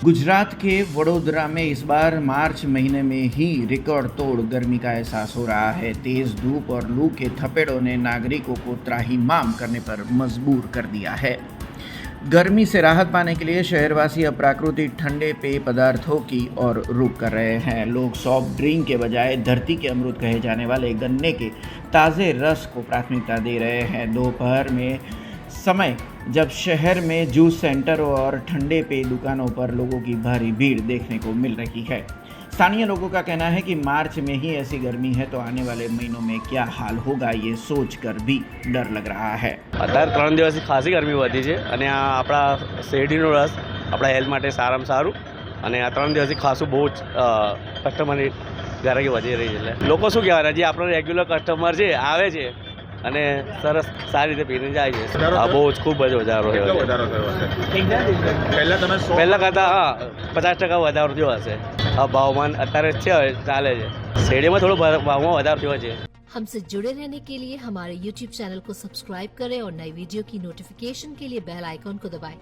गुजरात के वडोदरा में इस बार मार्च महीने में ही रिकॉर्ड तोड़ गर्मी का एहसास हो रहा है। तेज धूप और लू के थपेड़ों ने नागरिकों को त्राहिमाम करने पर मजबूर कर दिया है। गर्मी से राहत पाने के लिए शहरवासी अप्राकृतिक ठंडे पेय पदार्थों की ओर रुख कर रहे हैं। लोग सॉफ्ट ड्रिंक के बजाय धरती के अमृत कहे जाने वाले गन्ने के ताज़े रस को प्राथमिकता दे रहे हैं। दोपहर में समय जब शहर में जूस सेंटर और ठंडे पेय दुकानों पर लोगों की भारी भीड़ देखने को मिल रही है। स्थानीय लोगों का कहना है कि मार्च में ही ऐसी गर्मी है तो आने वाले महीनों में क्या हाल होगा ये सोचकर भी डर लग रहा है। અત્યારે 3 દિવસથી ખાસી ગરમી વધી છે અને આ આપણા શેરડીનો રસ આપણા હેલ્થ માટે સારામાં સારું અને આ 3 દિવસથી ખાસું બહુ જ કસ્ટમરની ગરાકી વધી રહી છે. એટલે લોકો શું કહેવાય, હજી આપણો રેગ્યુલર કસ્ટમર છે આવે છે અને સરસ સારી રીતે પીને જાય છે. આ બહુ જ ખૂબ જ વધારો થયો છે. વધારો થયો હશે. પહેલાં કરતાં હા 50% વધારો થયો હશે. આ ભાવમાન અત્યારે છે ચાલે છે. શેરડીમાં થોડો ભાવમાં વધારો થયો છે. हमसे जुड़े रहने के लिए हमारे YouTube चैनल को सब्सक्राइब करें और नई वीडियो की नोटिफिकेशन के लिए बेल आइकॉन को दबाएं।